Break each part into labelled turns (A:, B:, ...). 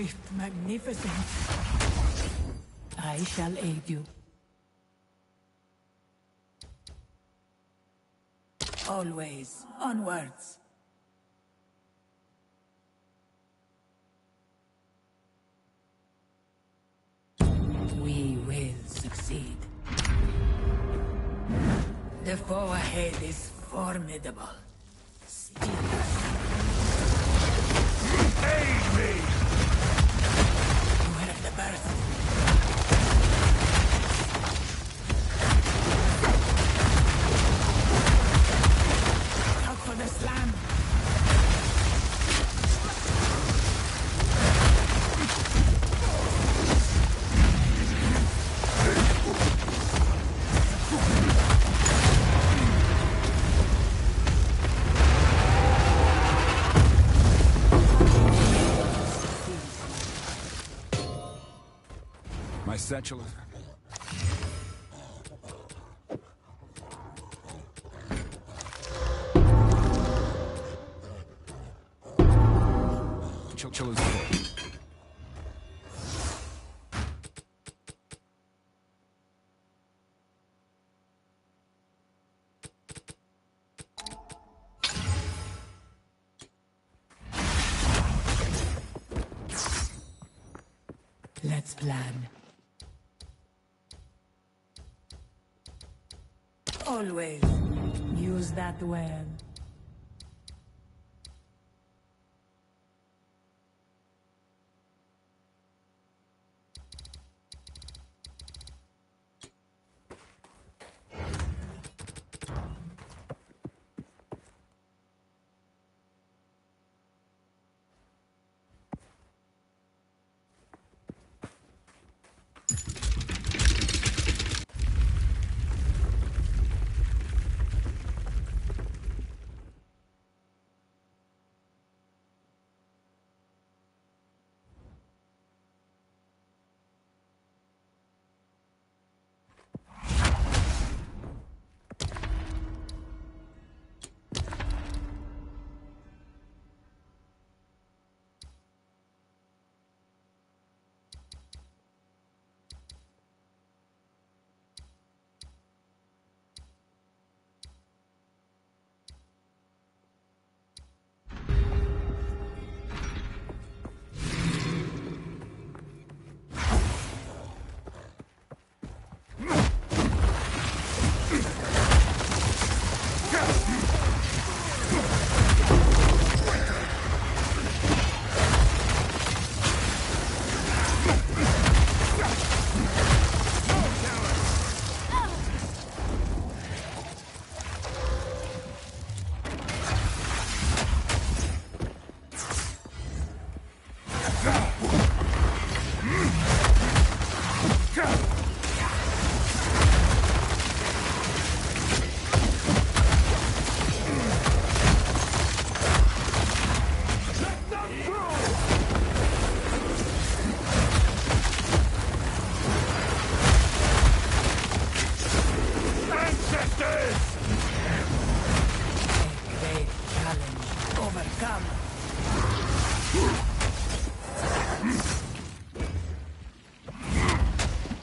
A: gift magnificent. I shall aid you. Always onwards. We will succeed. The foe ahead is formidable. Still.
B: Aid me!
A: You heard the burst. Out for the slam.
B: My satchel is... Satchel is full.
A: Let's plan. Always use that well.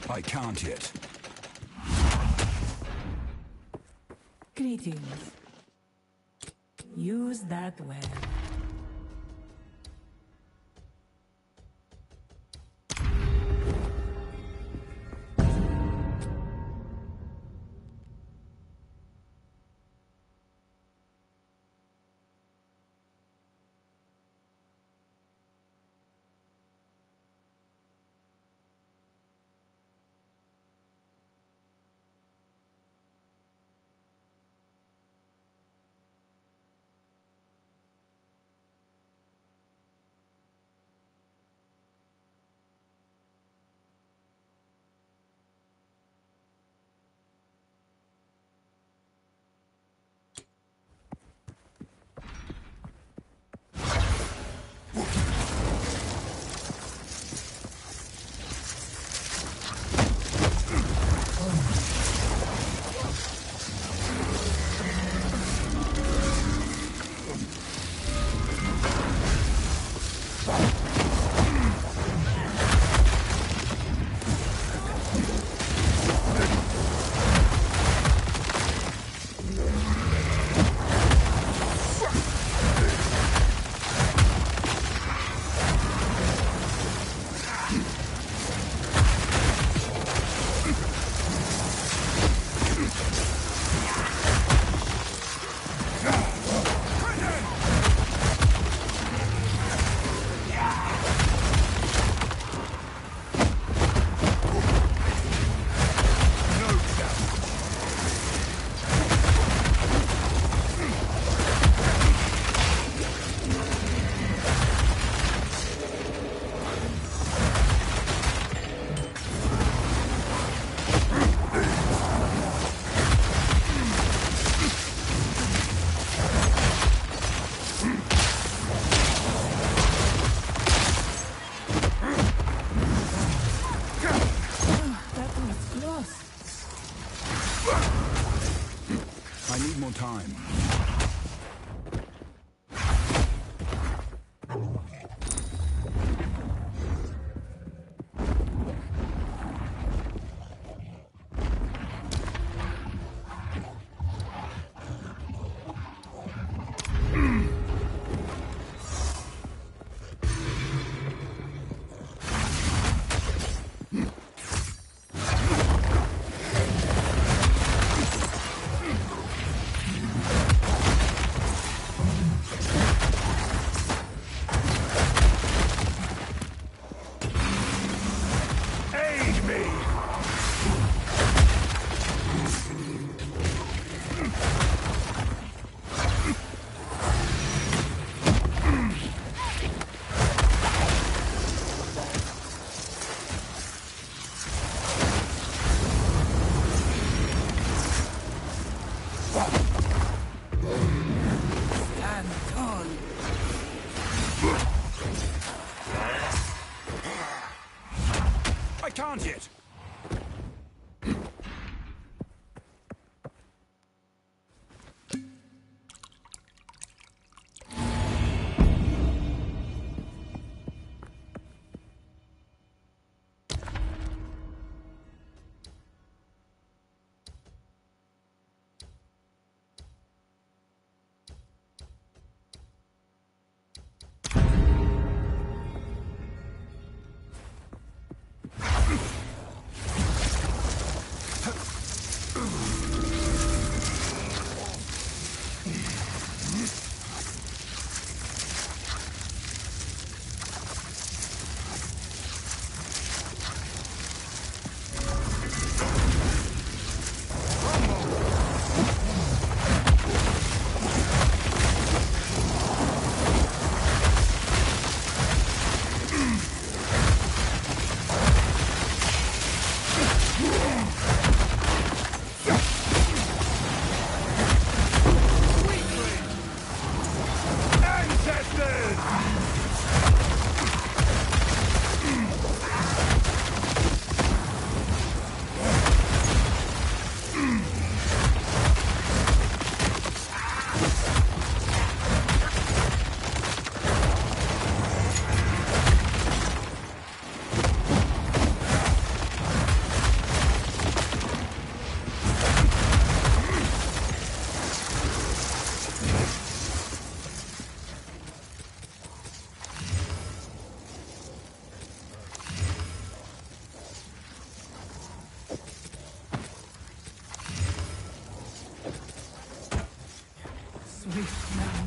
B: I can't yet.
A: Greetings. Use that well.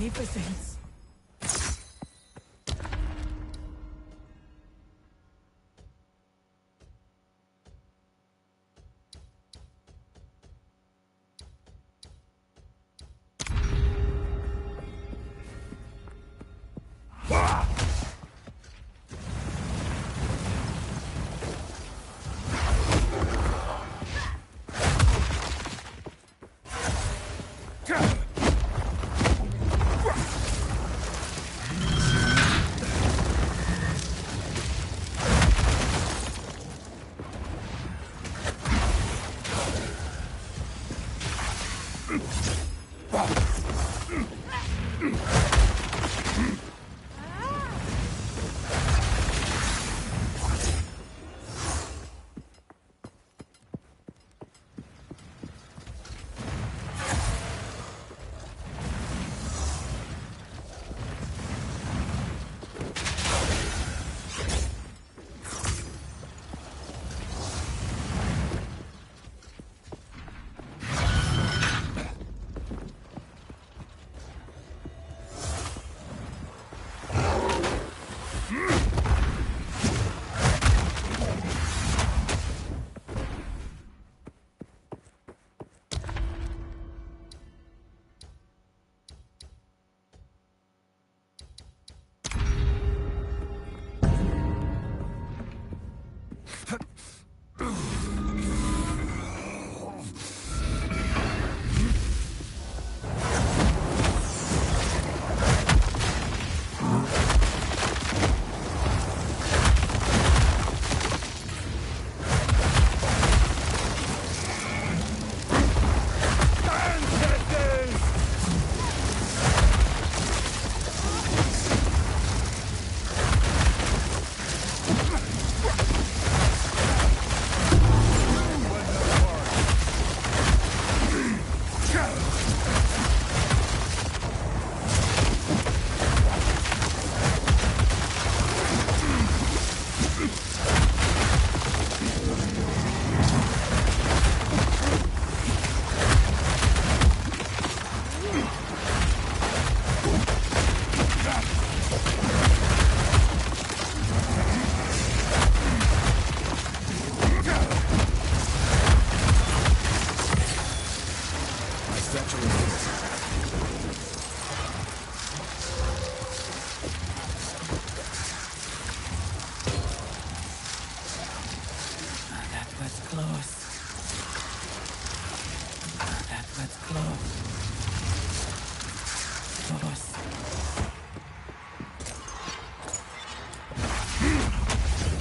A: magnificence.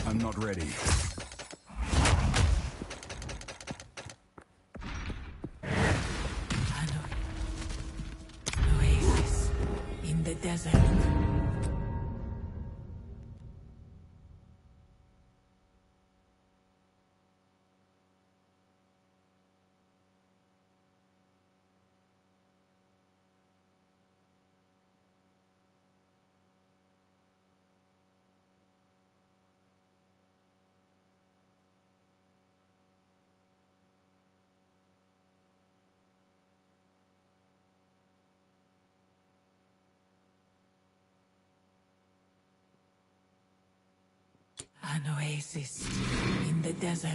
B: I'm not ready.
A: An oasis in the desert. An oasis in the desert.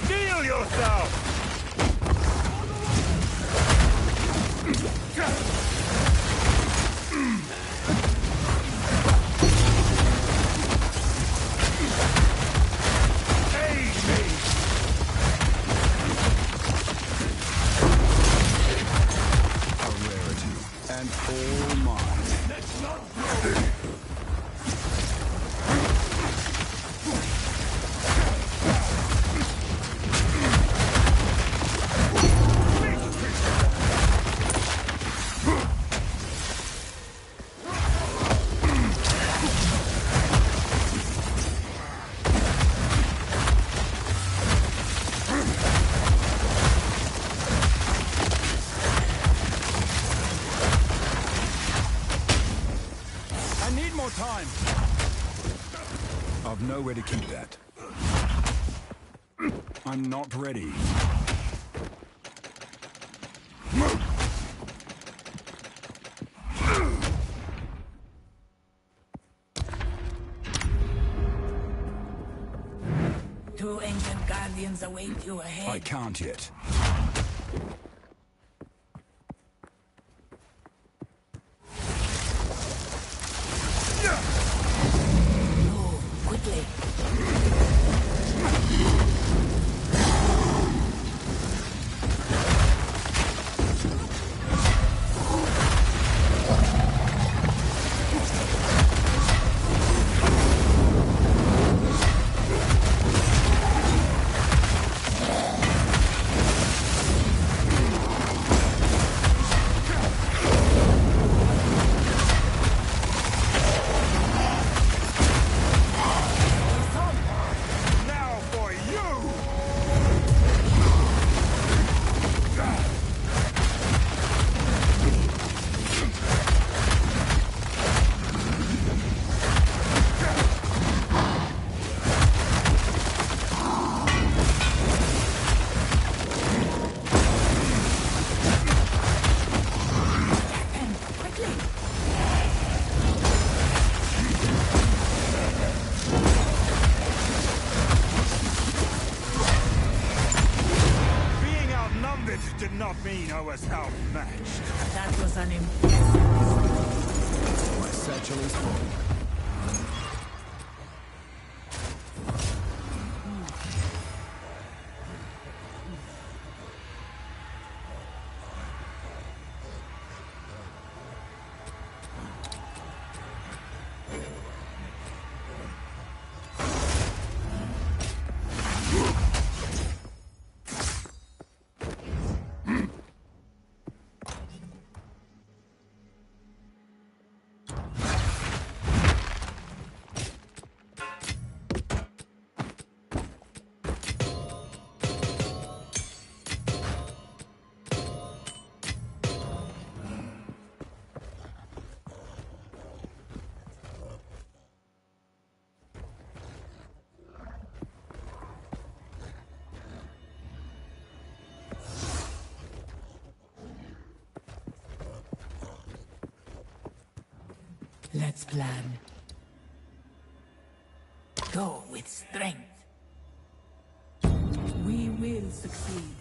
C: Steel yourself!
B: And all mine.
C: Let's not grow!
B: nowhere to keep that. I'm not ready.
A: Two ancient guardians await you ahead.
B: I can't yet.
A: Move quickly.
C: Now for you!
A: And quickly.
C: Being outnumbered did not mean I was outmatched.
A: That was an impressive.
B: My satchel is full.
A: Let's plan. Go with strength. We will succeed.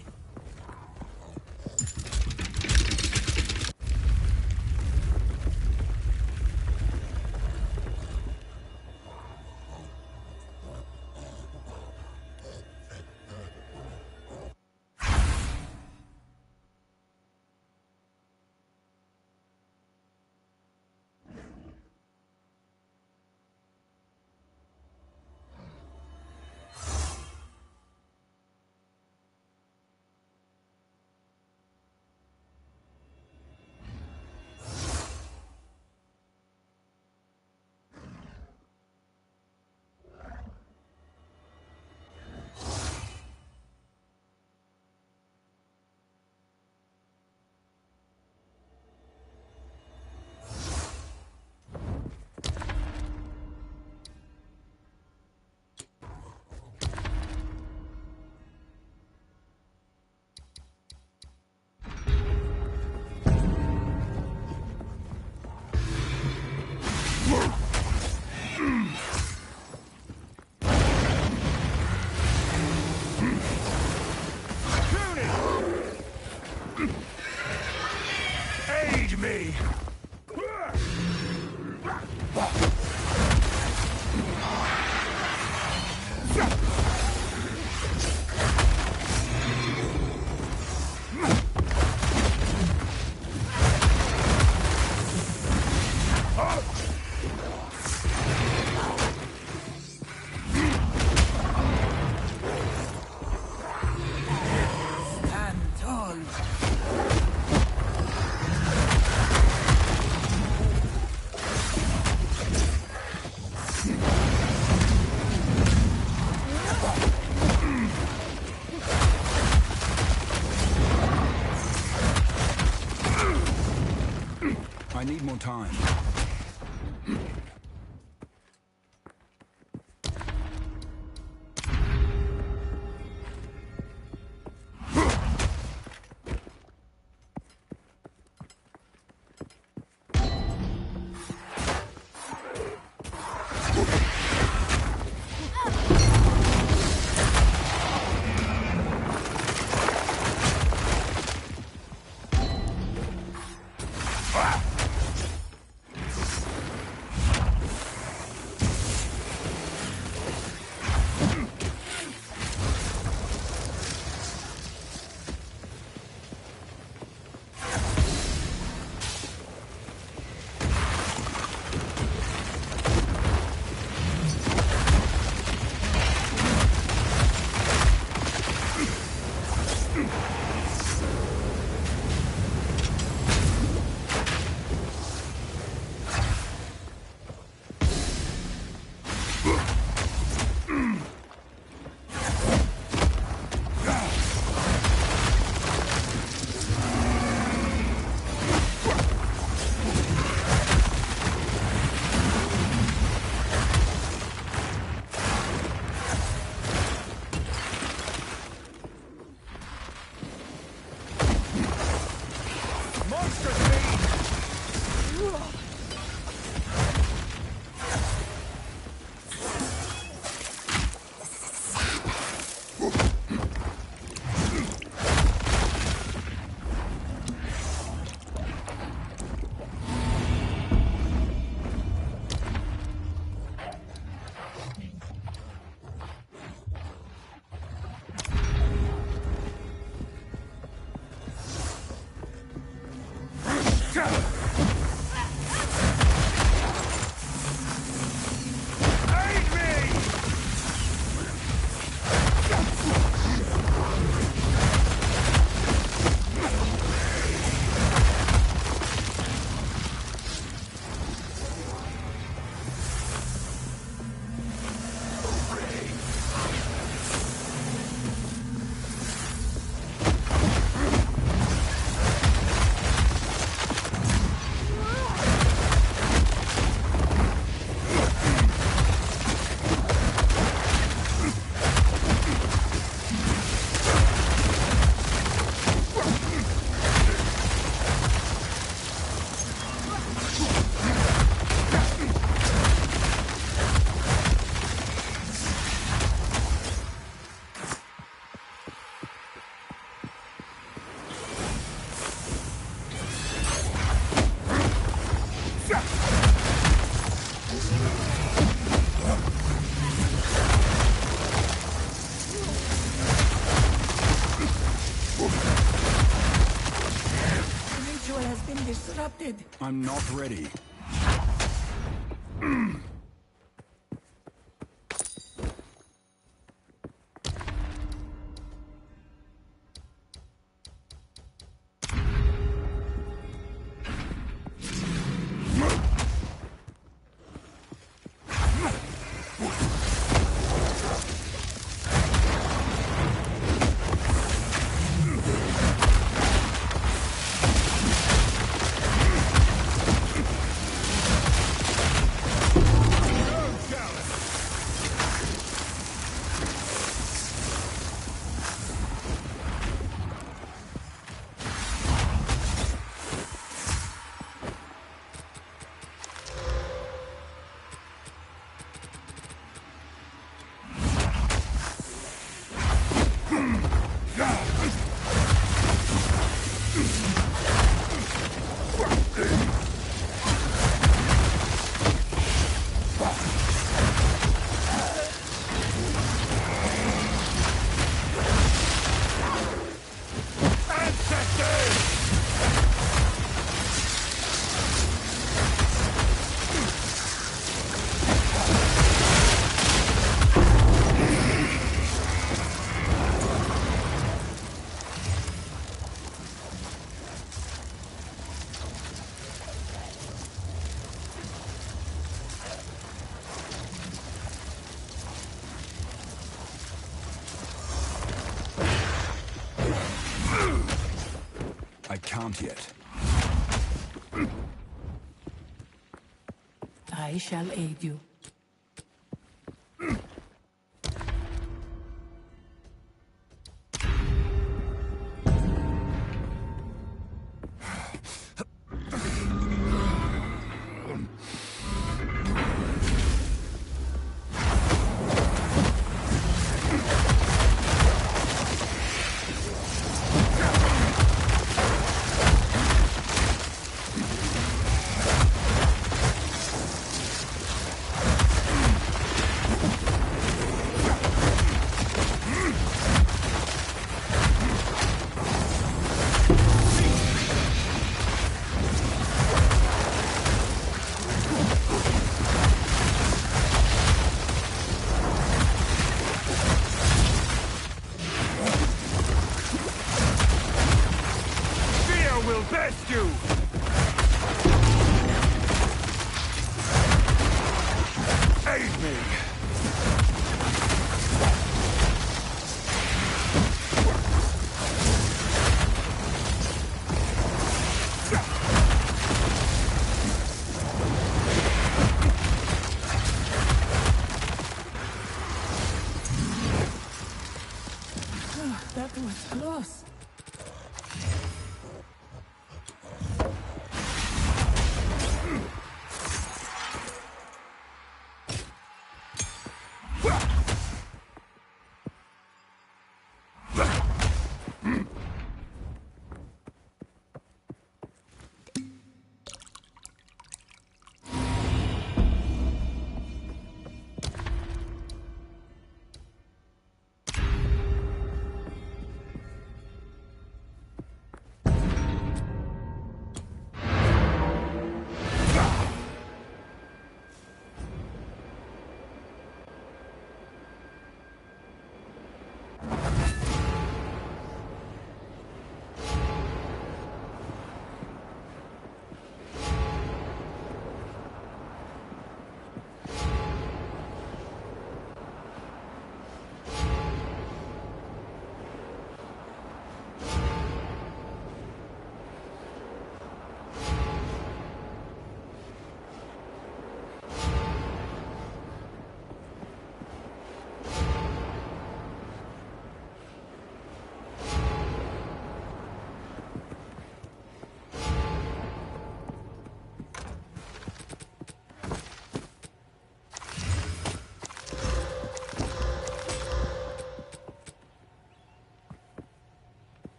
C: Aid me!
A: Stand tall.
B: I need more time.
A: interrupted.
B: I'm not ready. I can't yet.
A: I shall aid you.
C: Will best you! Aid me!
A: That was close.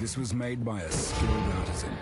B: This was made by a skilled artisan.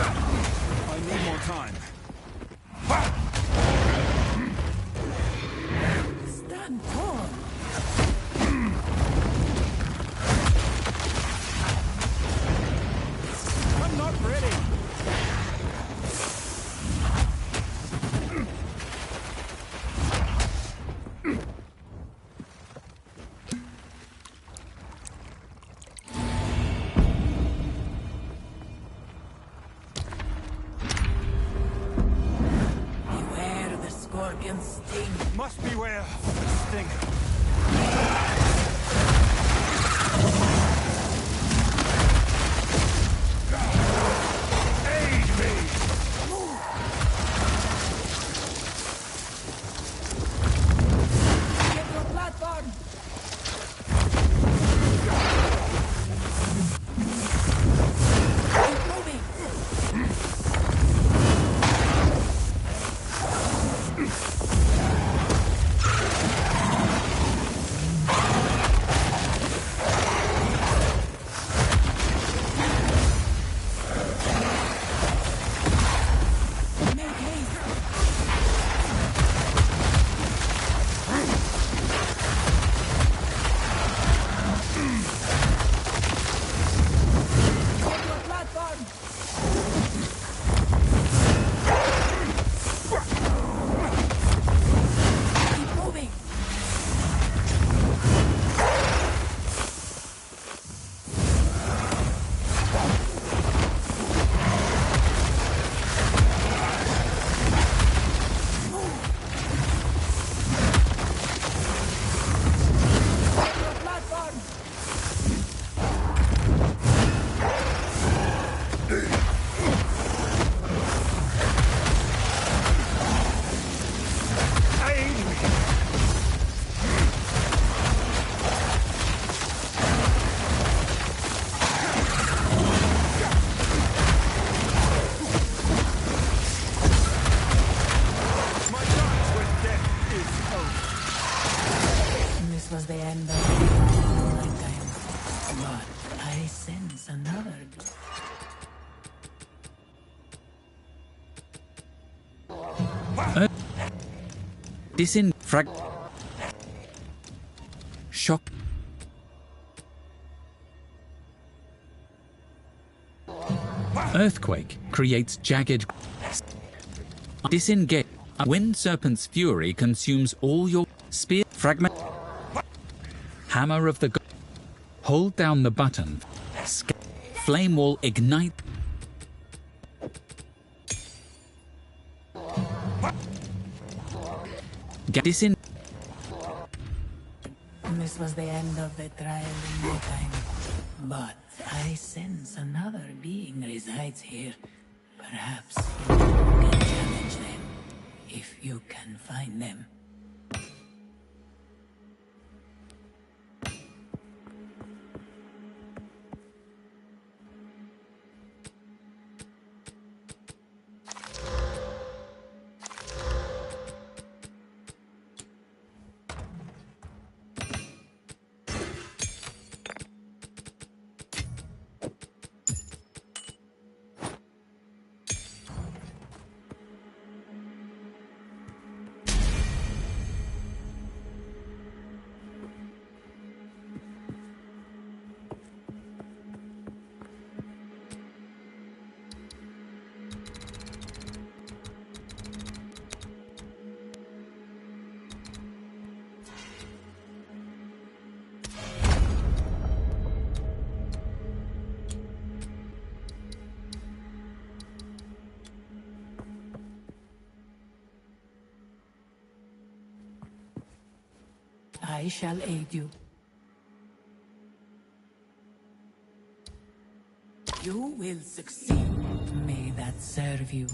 B: I need more time.
A: Stand tall.
B: I'm not ready.
A: Beware the scorpion's sting.
C: Must beware the stinger. Aid me!
A: Get your platform. Keep moving. Make haste. Get your platform. Keep moving. Get your platform.
C: Aid me! My chance with death is over.
A: This was the end of my time, but I sense another.
D: Disinfrag. Shock. Earthquake creates jagged. Disengage. Wind Serpent's Fury consumes all your spear fragment. Hammer of the God. Hold down the button. Flame wall ignite. Disin.
A: This was the end of the trial in my time, but I sense another being resides here. Perhaps you can challenge them, if you can find them. I shall aid you. You will succeed. May that serve you.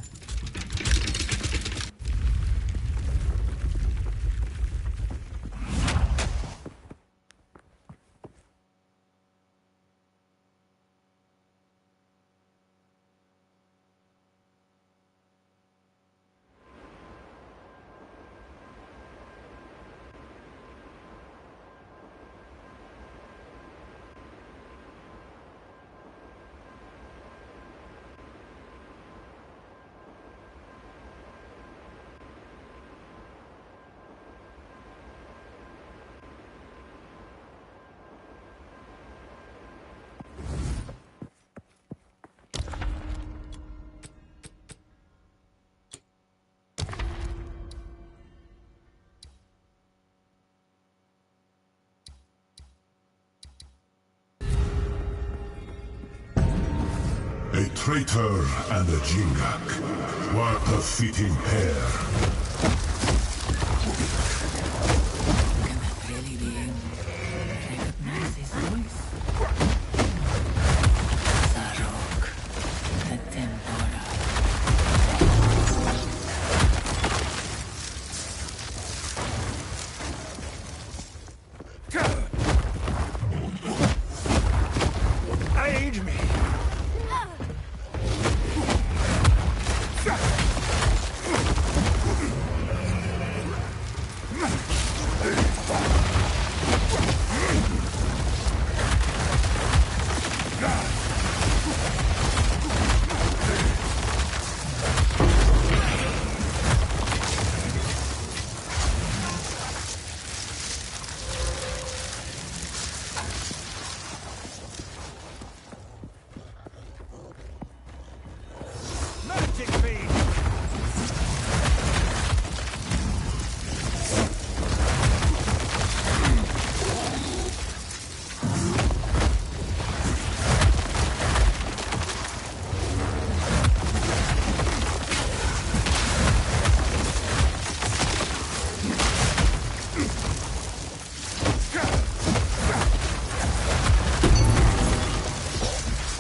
E: traitor and a Jingak. What a fitting pair.
A: Can that really be him? Recognize his voice? Zarok, the Tempora.
C: Aid me! Magic beam!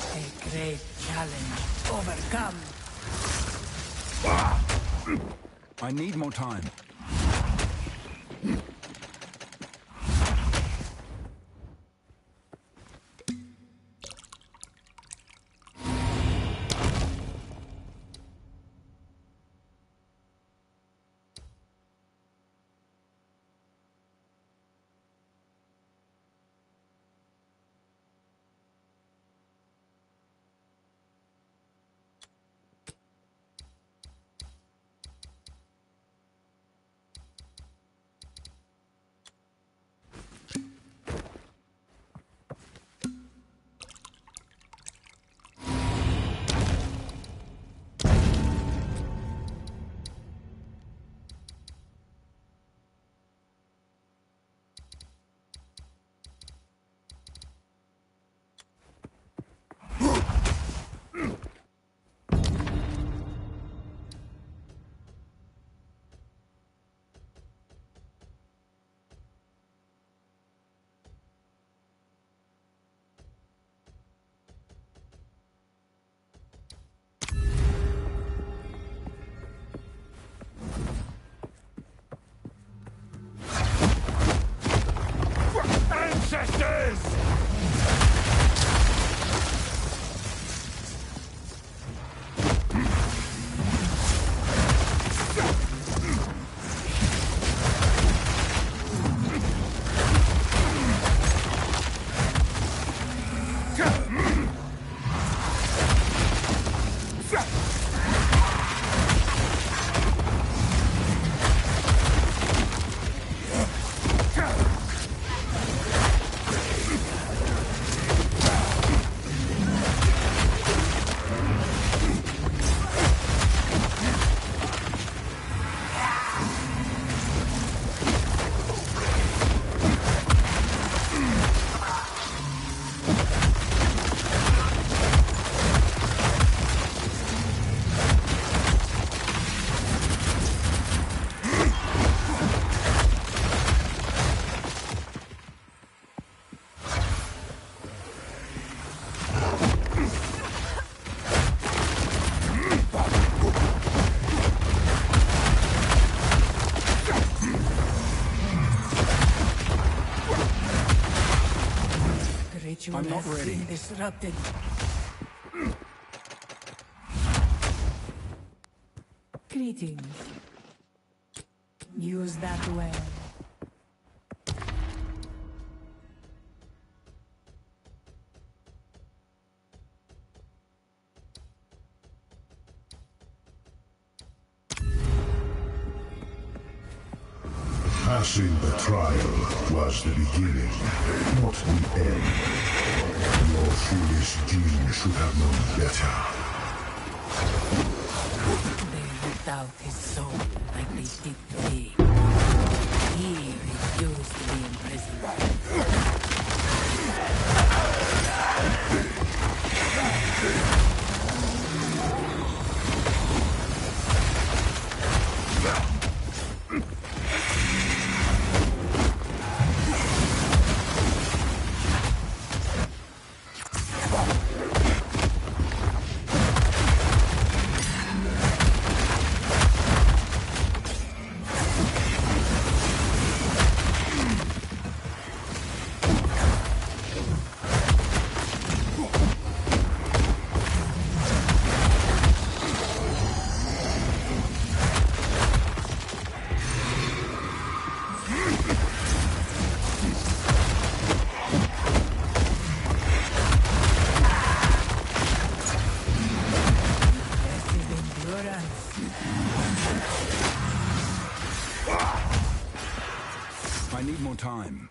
A: A great challenge overcome.
B: I need more time.
C: Ancestors!
A: Ritual
B: I'm not
A: has
B: ready.
A: been disrupted. Greetings. Use that well.
E: Passing the trial was the beginning, not the end. Your foolish Jin should have known better.
A: They ripped out his soul like they did to me. He refused to be imprisoned.
B: more time.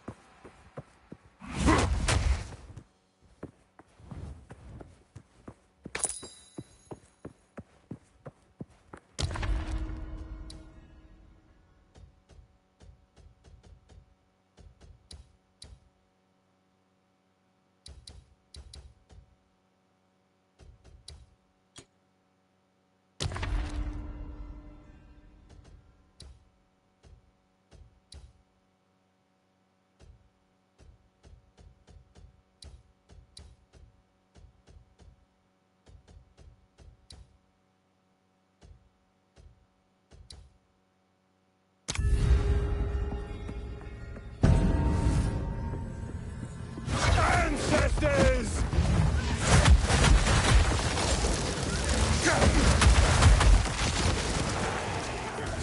C: Ancestors!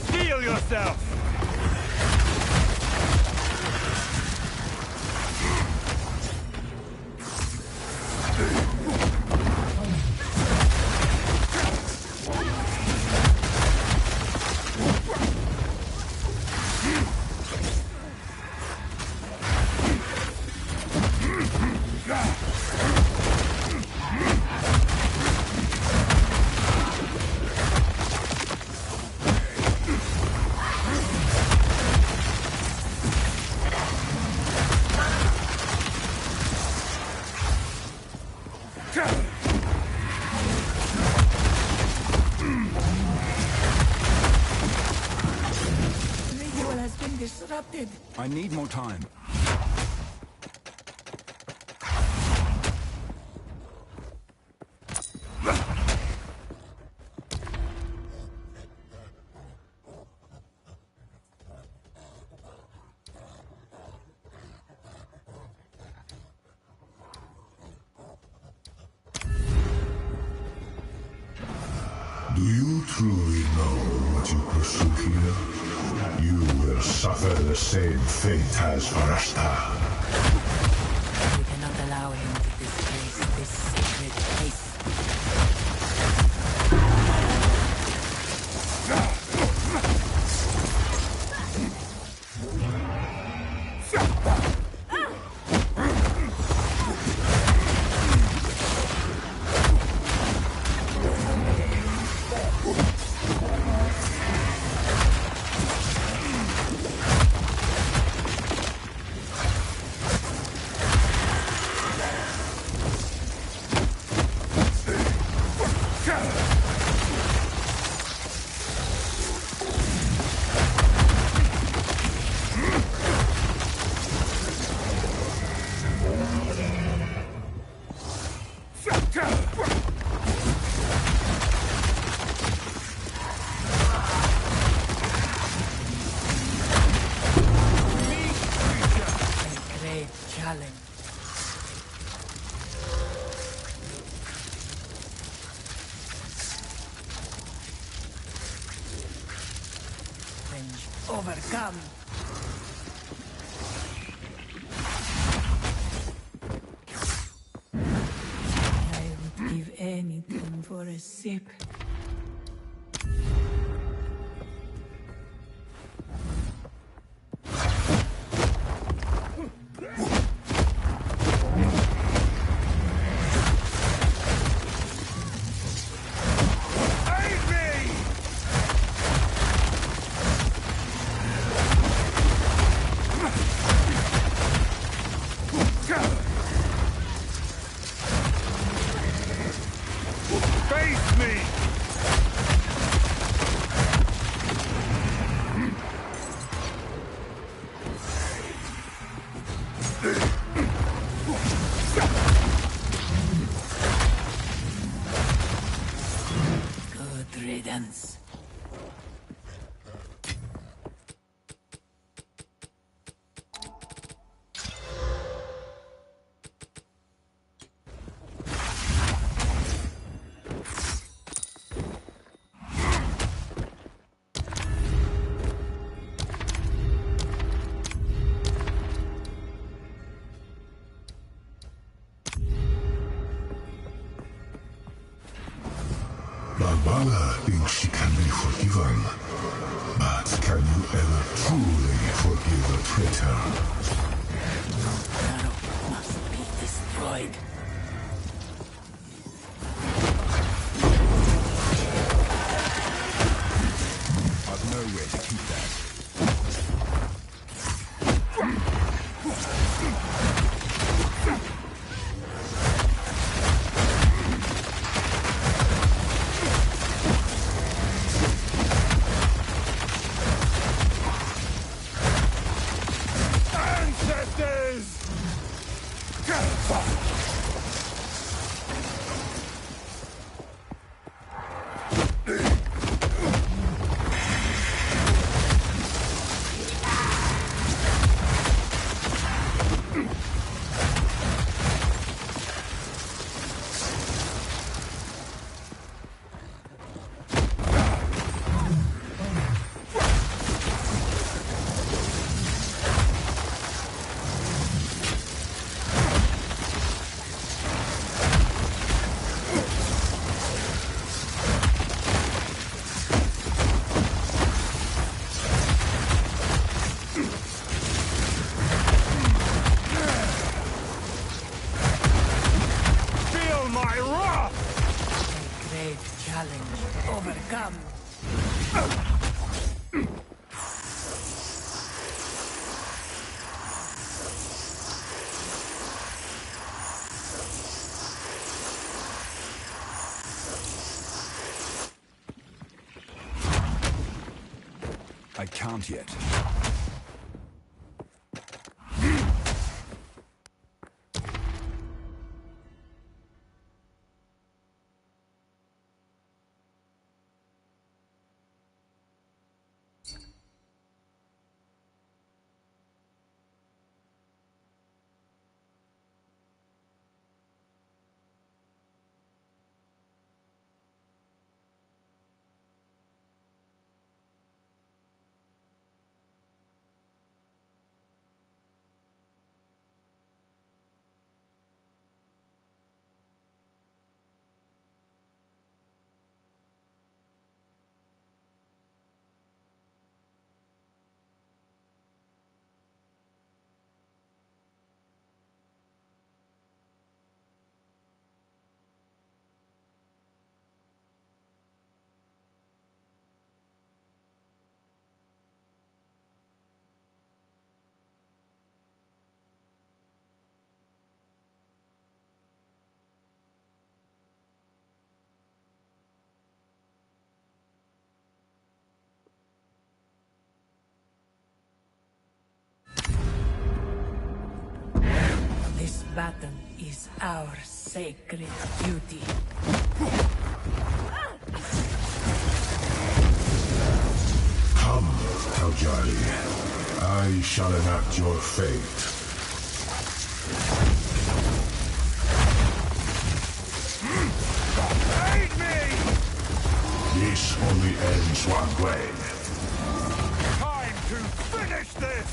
C: Steel yourself!
A: Ritual has been disrupted.
B: I need more time.
E: Do you truly know what you pursue here? You will suffer the same fate as Varashta.
A: We cannot allow him to disgrace this sacred place. A great challenge. Challenge overcome. I would give anything for a sip.
C: Aid me! Face me!
A: Good riddance.
E: Baba Valor thinks she can be forgiven. But can you ever truly forgive a traitor?
A: Arrow must be destroyed.
B: I've nowhere to keep that.
A: Overcome.
B: I can't yet.
A: This battle is our sacred duty.
E: Come, Taljari. I shall enact your fate.
C: Aid me!
E: This only ends one way.
C: Time to finish this!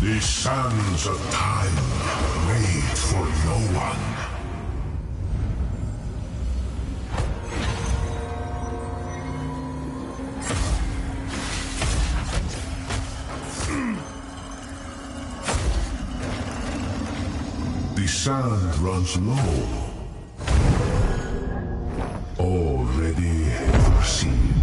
E: The sands of time wait for no one. sand runs low. Already foreseen.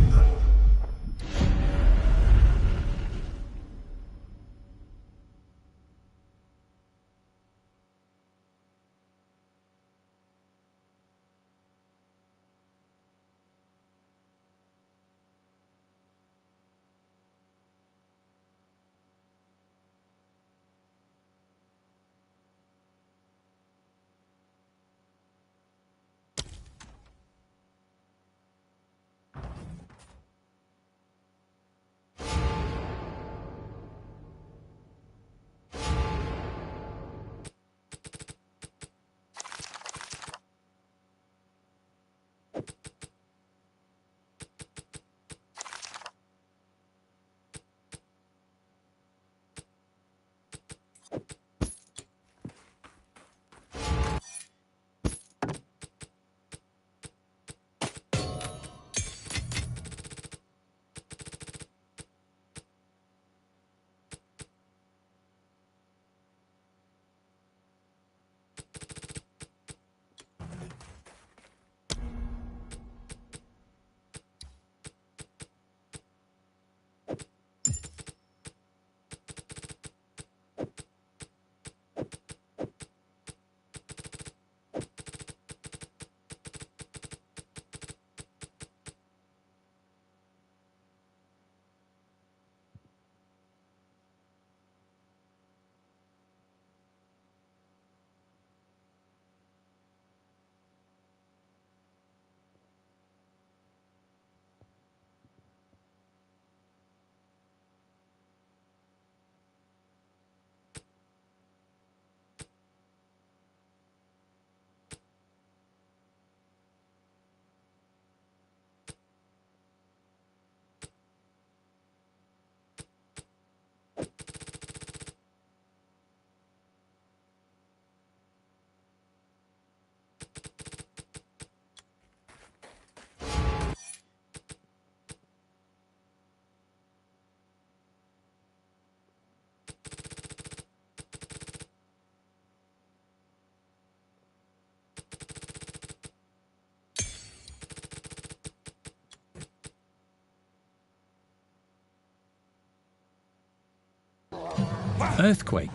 D: Earthquake.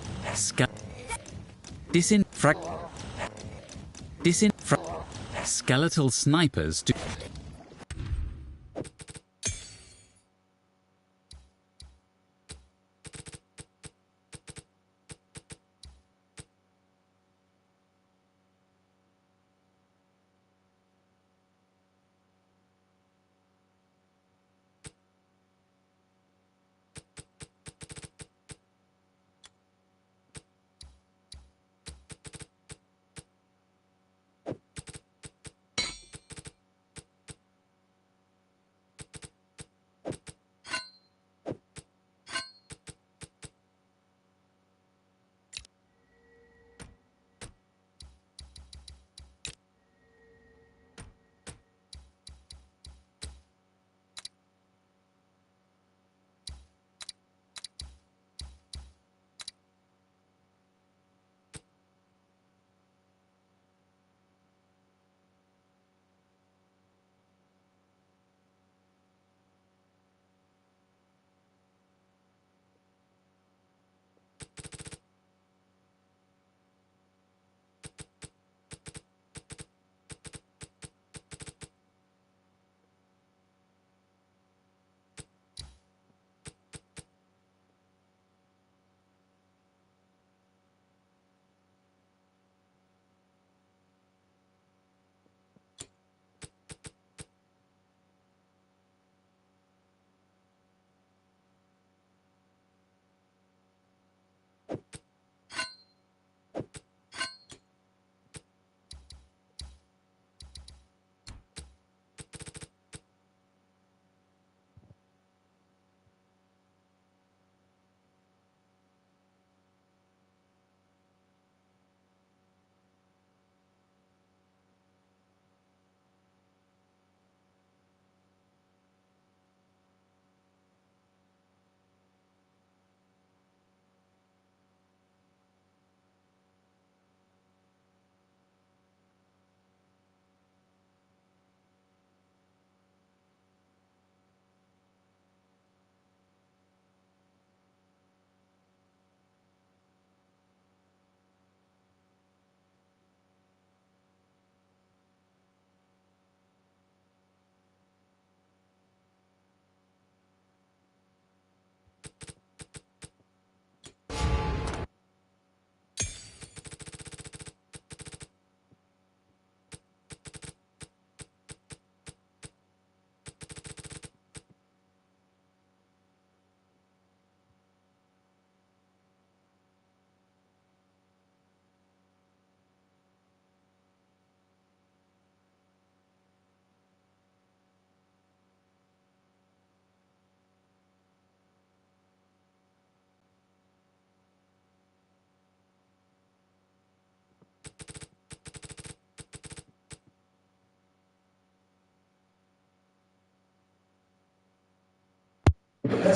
D: Skeletal snipers do.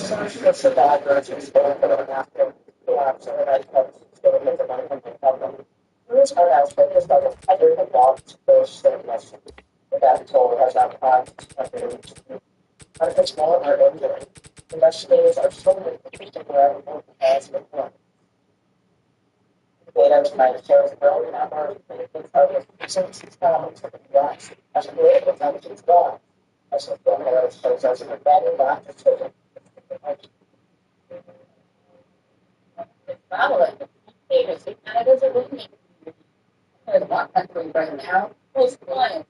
F: search for survivors is going to have to collapse and I still get the money from the government. There is one aspect, there's like a hundred of dogs, those statements that told has outclassed. But if it's more or injury, investigators are still interested where everyone has been done. Data is trying to show us growing number of targets, since it's not to the blacks, as a way of intelligence gone. As a formula shows us in a better lack of children. Traveling agency, Canada's a leading. There's one country right now, whose clients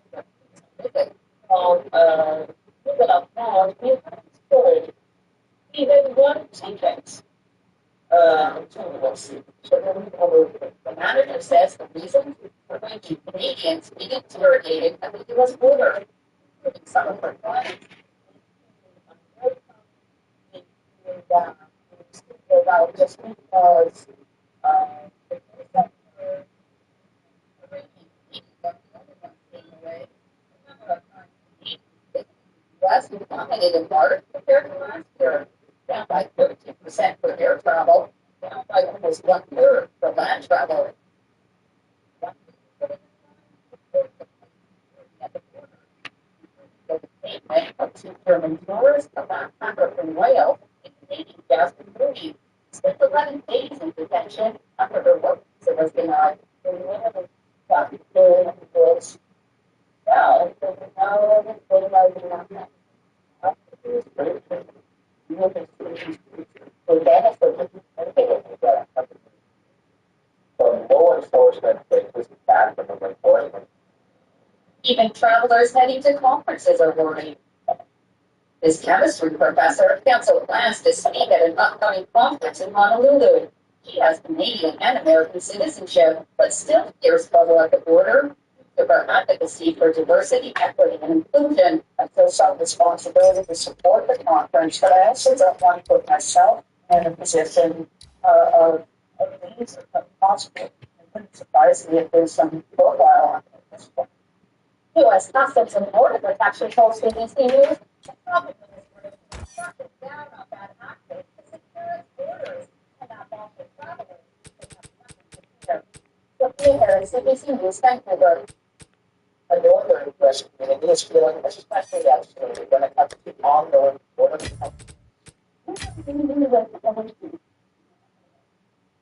F: called Live It Up Now, storage. Even one sentence. So the manager says the reason for making Canadians being interrogated at the U.S. border, including some of their clients, just because U.S. is dominated in March compared to last year, down by 13% for air travel, down by almost one-third for land travel. Two German tourists, a backpacker from Wales, and Canadian Jasper Mooney spent 11 days in detention after their work visa was denied. In one of the woods. Well, even travelers heading to conferences are worried. This chemistry professor canceled plans to speak at an upcoming conference in Honolulu. He has Canadian and American citizenship, but still fears trouble at the border. For advocacy for diversity, equity, and inclusion, I feel some responsibility to support the conference, but I also don't want to put myself in a position of things that possible. It wouldn't surprise me if there's some profile on this one. U.S. Customs and Border Protection told CBC News the problem is cracking down on that action to secure its borders and not lawful travelers. Sophia Harris, CBC News, Vancouver. A northern West community is feeling especially isolated when it comes to ongoing border protection.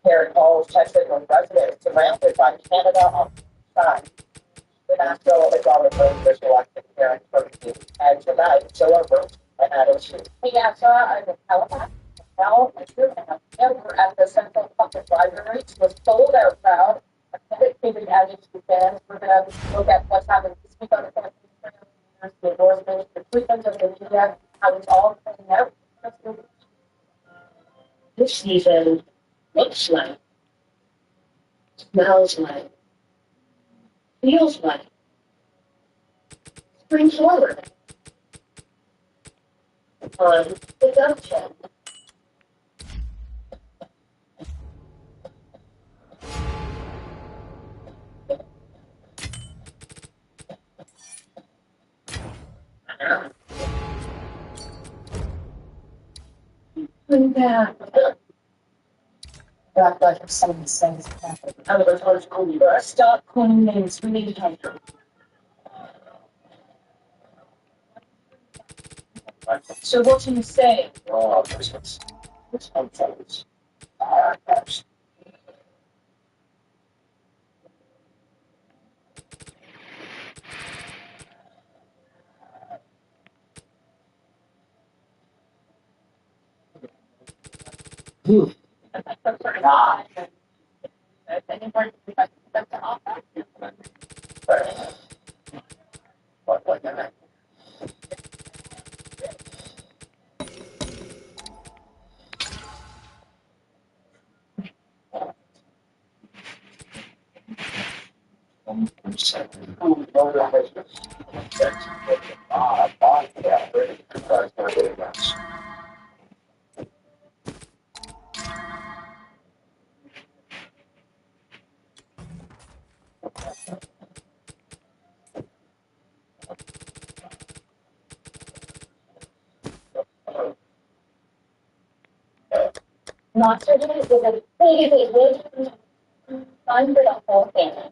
F: Harry calls Texas residents surrounded by Canada on the side. The National Economic Official elected Karen Turkey and tonight, Zilla Roach and Adam Shoot. Piazza and Halifax, now and member at the Central Public Library was sold out proud. Dedicated advocacy to fans. We're going to look at what's happened this week on the campaign, the endorsement, the treatment of the media, how it's all playing out. This season looks like, smells like, feels like spring forward on the Dove Channel. Back like some of the things happen. I was told only stop calling names. We need to talk to. So what do you say? Oh, Christmas. It's fun fellas. Perhaps. Monster Jam is a big fun for the whole family.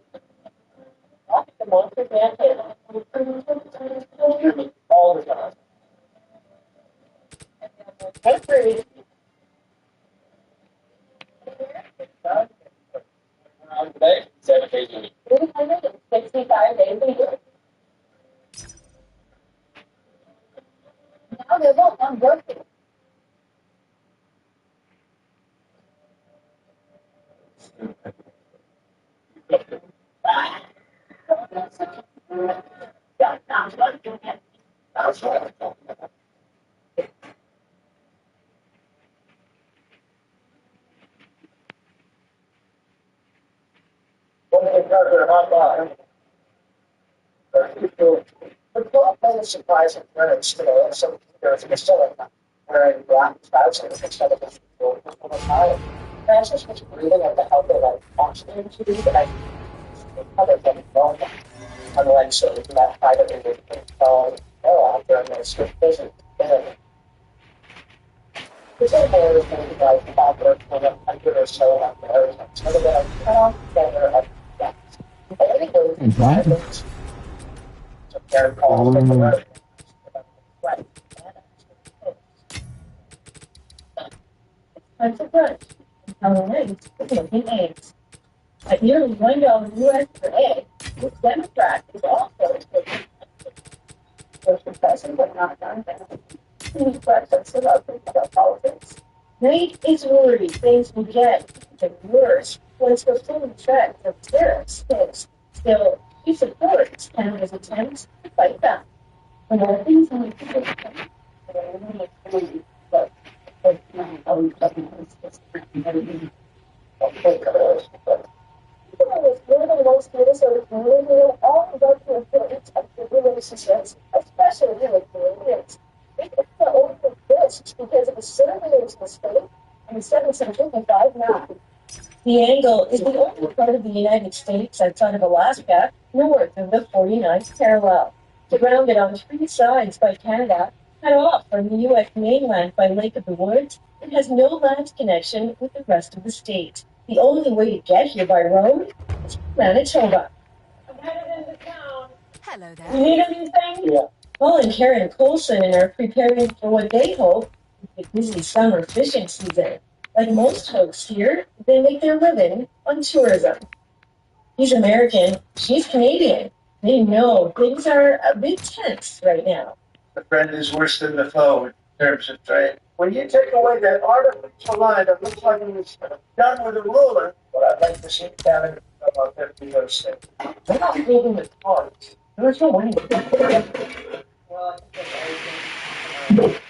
F: Watch the Monster Jam all the time. Hey, Rudy. 365 days a year. Now they won't. I'm working. The club made surprising credits today, so there's a facility wearing black trousers instead of the usual attire. Francis was breathing at the help of like oxygen tube, and I other than normal. Unlike so that privately with phone or out during their strict visit. The same board is going to be like about work for 100 or so out there, so they're going to cut off together at that. Anyway, so they're called in the road. Right. Time for brunch. Halloween is looking eggs. At nearly $1 US per egg, this Democrat is also taking was impressive but not done that. These breakfasts about politics. Nate is worried things will get even worse once the full effect of tariffs hits. Still, he supports Canada's attempts to fight back. And there are things on the people but was one of the most Minnesota community all about the importance of the relationships, especially with Canadians. They took the oath of risks because of the surveyor's mistake in 1755 map. The Angle is the only part of the United States outside of Alaska north of the 49th parallel. Surrounded on three sides by Canada, cut off from the U.S. mainland by Lake of the Woods, it has no land connection with the rest of the state. The only way to get here by road is Manitoba. I'm headed into town.
G: Hello there.
F: You need anything? Yeah. Paul and Karen Colson are preparing for what they hope is a busy summer fishing season. Like most folks here, they make their living on tourism. He's American, she's Canadian. They know things are a bit tense right now.
H: The friend is worse than the foe in terms of trade. When you take away that artificial line that looks like it was done with a ruler, what I'd like to see Canada about 50 years thing. They're not moving the cards. There's no winning. Well, I think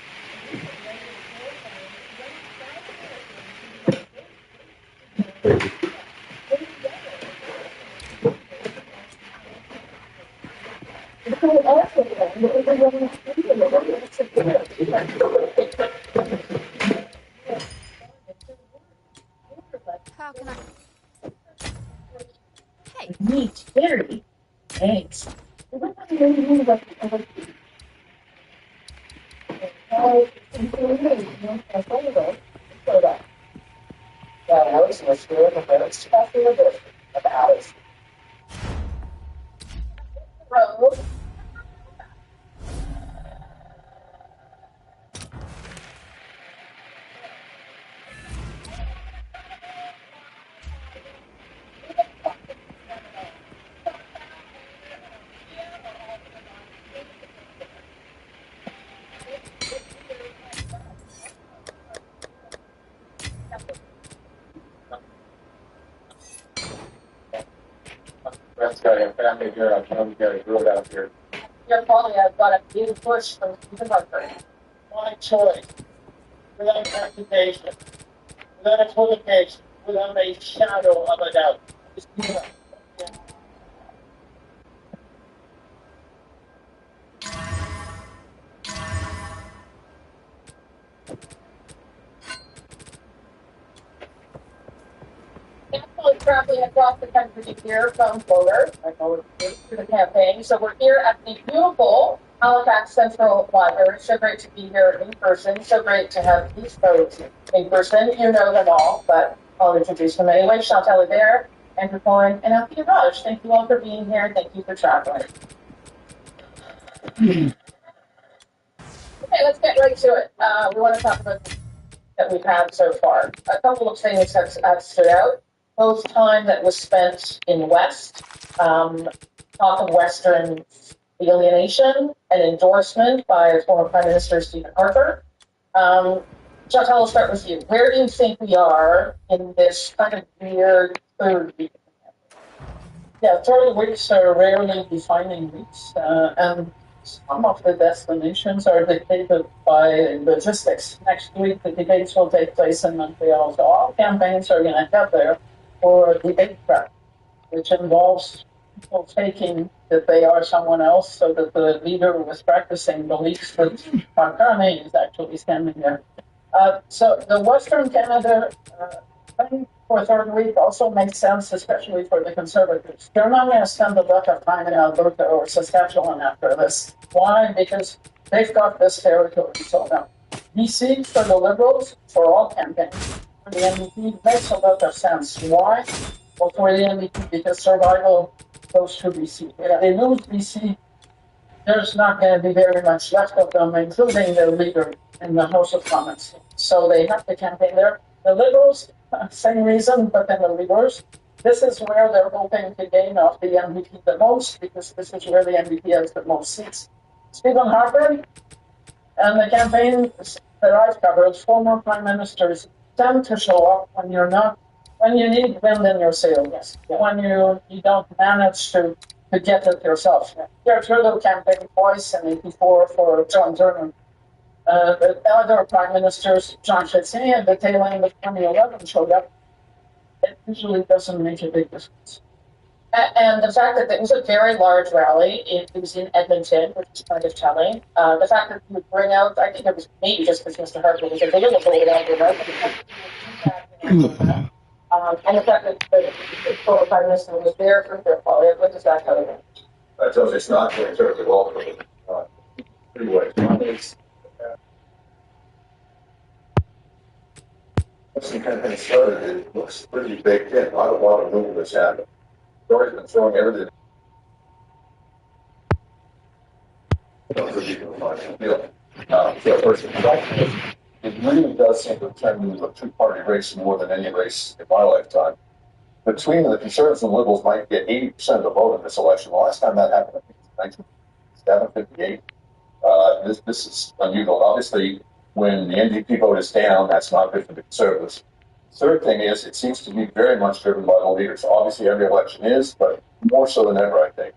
G: How can I? Hey.
F: Meat, dairy, eggs. Road.
H: Brent's got a family here. I know we got a road out here.
F: Your quality, I've got a few push from the marker.
H: My choice. Without computation. Without equivocation. Without a shadow of a doubt. Just give it up. Yeah.
F: Actually traveling across the country here from Boulder. I know it's to the campaign. So we're here at the beautiful Halifax Central Library. So great to be here in person. So great to have these folks in person. You know them all, but I'll introduce them anyway. Chantal Hébert, Andrew Cohen, and Althea Raj. Thank you all for being here. Thank you for traveling. Okay, let's get right to it. We want to talk about that we've had so far. A couple of things have stood out. Both time that was spent in West, talk of Western alienation and endorsement by former Prime Minister Stephen Harper. Chantal, I'll start with you. Where do you think we are in this kind of weird third week? Yeah, third weeks are rarely defining weeks, and some of the destinations are dictated by logistics. Next week, the debates will take place in Montreal, so all campaigns are going to head there for debate prep, which involves people faking that they are someone else so that the leader who was practicing believes that Mark Carney is actually standing there. So the Western Canada thing for third week also makes sense, especially for the Conservatives. They're not going to spend a lot of time in Alberta or Saskatchewan after this. Why? Because they've got this territory. So now, BC for the Liberals, for all campaigns, for the NDP, makes a lot of sense. Why? Well, for the NDP, because survival goes to BC. If they lose BC, there's not going to be very much left of them, including their leader in the House of Commons. So they have to campaign there. The Liberals, same reason, but then the Liberals. This is where they're hoping to gain off the NDP the most, because this is where the NDP has the most seats. Stephen Harper and the campaigns that I've covered, former prime ministers tend to show up when you're not, when you need wind in your sails, when you don't manage to get it yourself. There's your little campaign voice in 84 for John Durham. The other prime ministers, Jean Chrétien, at the tail end of 2011 showed up. It usually doesn't make a big difference. And the fact that it was a very large rally, it was in Edmonton, which is kind of telling. The fact that you would bring out, I think it was maybe just because Mr. Harper was available in Alberta. And the fact that the former prime minister was there for their quality, what does that tell you?
G: That tells you it's not going terribly well for them. Anyway, once the campaign started, it looks pretty baked in. Not a lot of movement has happened. Dory's been throwing everything. It really does seem to turn into a two-party race more than any race in my lifetime. Between the Conservatives and Liberals might get 80% of the vote in this election. The last time that happened, I think it was 1958. This is unusual. Obviously, when the NDP vote is down, that's not good for the Conservatives. Third thing is, it seems to be very much driven by the leaders. Obviously, every election is, but more so than ever, I think.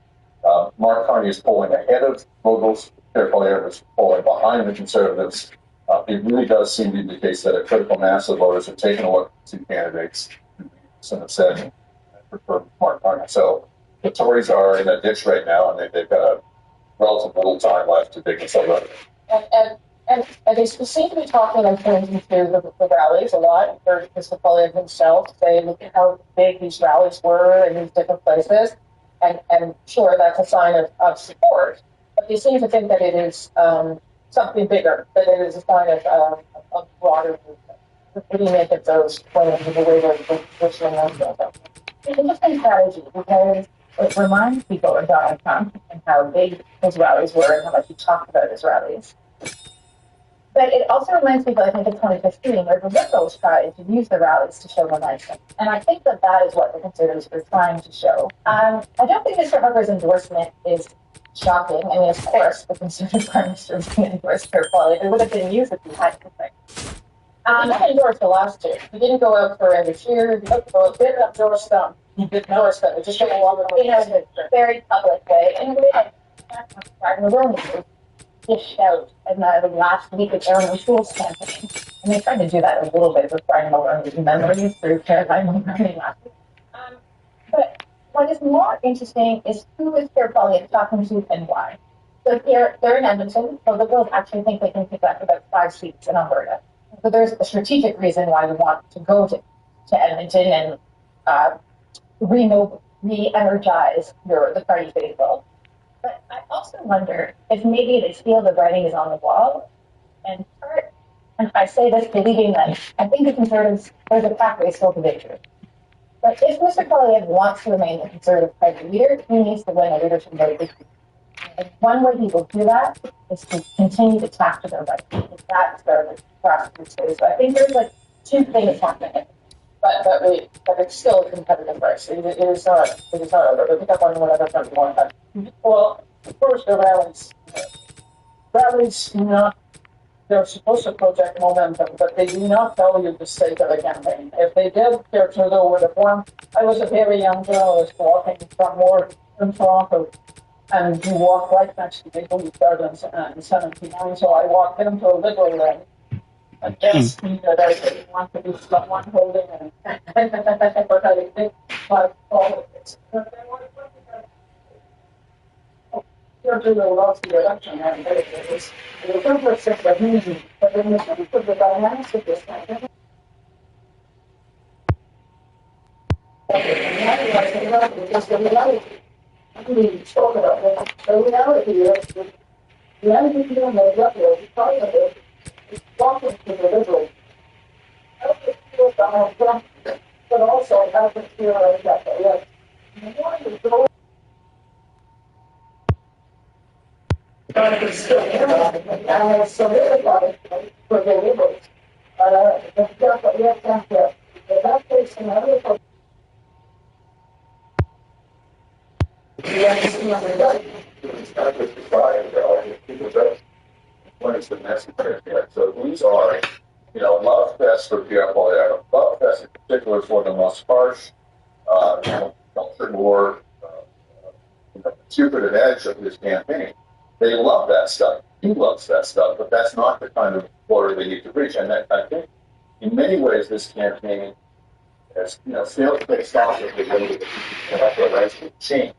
G: Mark Carney is polling ahead of Liberals. Pierre Poilievre is polling behind the Conservatives. It really does seem to be the case that a critical mass of voters are taking a look at the two candidates who have said prefer Mark Carney. So the Tories are in a ditch right now, and they've got a relative little time left to dig themselves out.
F: And they seem to be talking and pointing to the rallies a lot. You've heard Mr. Poilievre himself say, look at how big these rallies were in these different places. And sure, that's a sign of support. But they seem to think that it is something bigger, that it is a sign of broader movement. What do you make of those plans and the way they're pushing themselves? It's an interesting strategy because it reminds people of Donald Trump and how big his rallies were and how much he talked about his rallies. But it also reminds people, I think, of 2015, where the Liberals tried to use the rallies to show momentum. And I think that is what the Conservatives are trying to show. I don't think Mr. Harper's endorsement is shocking. I mean, of course, the Conservative Prime Minister is going to endorse Pierre Poilievre. It would have been used if he had to think. He didn't endorse the last two. He didn't go out for Andrew Scheer. He didn't endorse them. He didn't endorse them. It just went along with in a very public way. And the way that the room dished out in the last week of Aaron O'Toole's campaign. And they tried to do that a little bit with Brian Mulroney's memories through Caroline Mulroney last week. But what is more interesting is who is Pierre Poilievre talking to and why. So they're in Edmonton, so the Liberals actually think they can pick up about 5 seats in Alberta. So there's a strategic reason why we want to go to Edmonton and re-energize the party faithful. But I also wonder if maybe they feel the writing is on the wall, and part, and I say this believing that I think the Conservatives, there's a pathway still to victory. But if Mr. Poilievre wants to remain the Conservative Party leader, he needs to win a leadership vote. And one way he will do that is to continue to tack to the right. That's the grassroots way. So I think there's like two things happening. But it's still a competitive race. It is not over. But pick up on whatever comes along. Well, of course, the rallies, not, they're supposed to project momentum, but they do not tell you the state of the campaign. If they did, their Trudeau would have won. I was a very young journalist walking from work in Toronto, and you walk right next to the Holy Gardens in 79. So I walked into a Liberal rally and guessed that I didn't want to be someone holding and but I think like all of this. To the lost the election and it was interesting but easy. But in the sense of the dynamics of this thing, because the reality we spoke about it. The reality is the only thing on the level part of it is walking to the liberal. How to feel Donald Trump, but also how to feel like that. Yes. And solidified for the liberals. The stuff that we have to that takes another for
G: It's not just the fire, people just when it's the message. So these are, love fest for example, love fest in particular for the most harsh, culture war, Cupid edge of his campaign. They love that stuff. He loves that stuff, but that's not the kind of border they need to reach. And I think in many ways this campaign has, failed to take stock of the way that electoral rights will change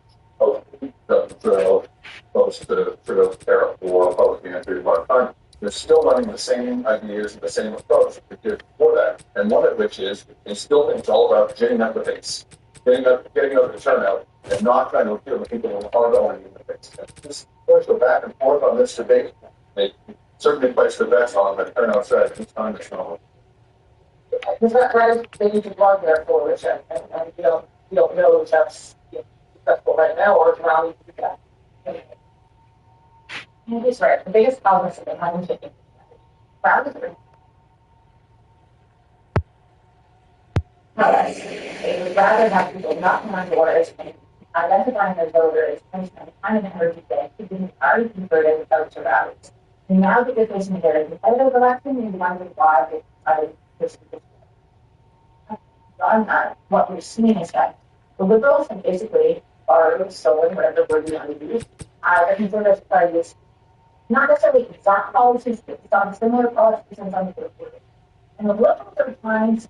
G: post the tariff war, post the entry of our time. They're still running the same ideas and the same approach that they did before that. And one of which is they still think it's all about getting up the base, getting up the turnout, and not trying to appeal to people who are going in the base. And this goes back and forth on this debate. They certainly place the bets on the turnout strategy each time it's not.
F: Because that is they need to run their coalition, and you don't know if that's successful right now or if rally to do that. And he's right. The biggest problem is that they haven't taken rallies are not us. They would rather have people knocking on doors and identifying their voters and spending time and energy there to be already converted without to rallies. And now that they're facing a very competitive election, you wonder why they decided this. On that, what we're seeing is that the liberals have basically borrowed, stolen, whatever word you want to use, the conservative parties, not necessarily exact policies, but some similar policies and some different. And the liberals are trying to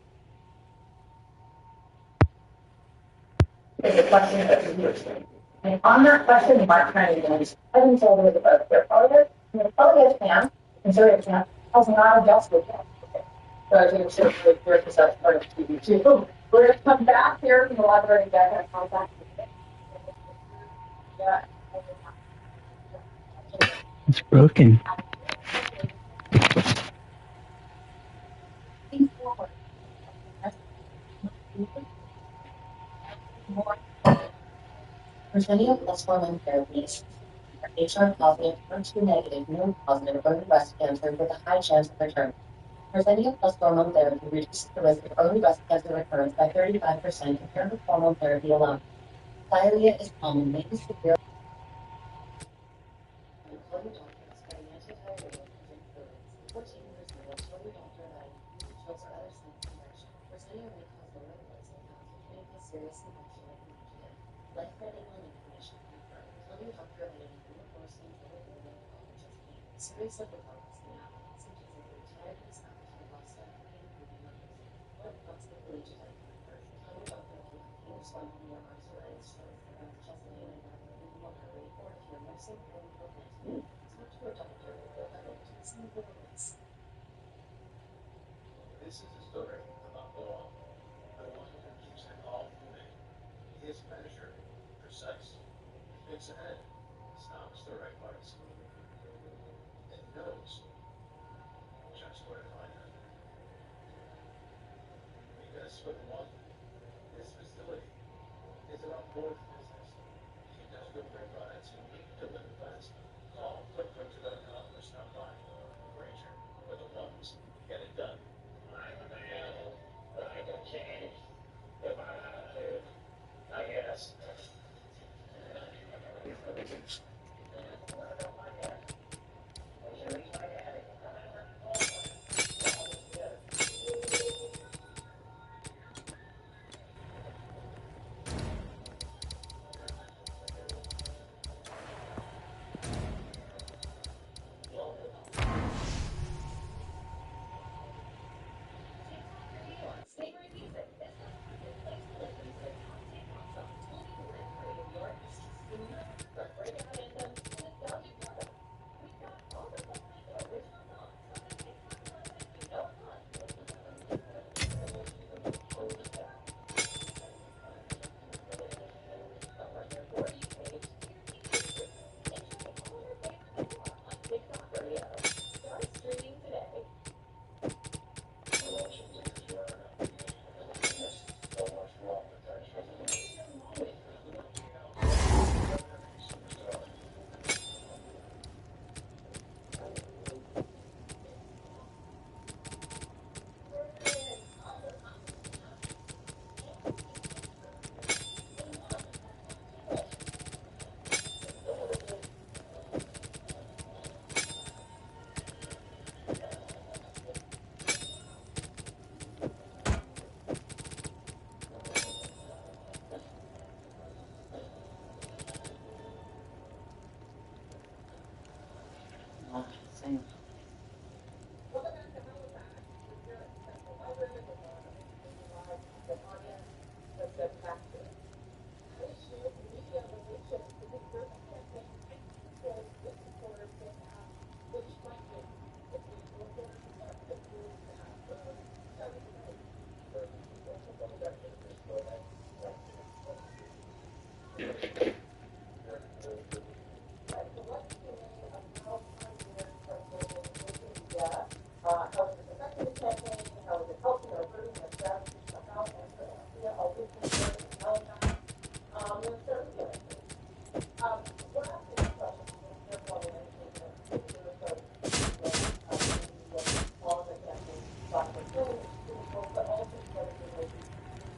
F: is a question that's interesting. And on that question, Mark Carney is having told us about their politics, and the politics camp, the conservative camp, has not adjusted yet. So I think it's sort of like we're just part of TV too. We're going to come back here from the library and get that contact. Yeah.
I: It's broken.
F: Presenting plus hormone therapies are HR positive, HER2 negative, immune positive, early breast cancer with a high chance of recurrence. Presenting plus hormone therapy reduces the risk of early breast cancer recurrence by 35% compared with hormone therapy alone. Diarrhea is common, maybe severe.
G: This is a story about law. The one who keeps it all moving. He is measured, precise. He thinks ahead,
H: Tom's the right place. And knows just where to find her. Because for one, this facility is an on-board business. The industrial grapevines unique to live fast. Call clickfurniture.com or stop by. Ranger, for the ones who get it done. I'm a man. I can change. If I have to, I guess.
A: Same.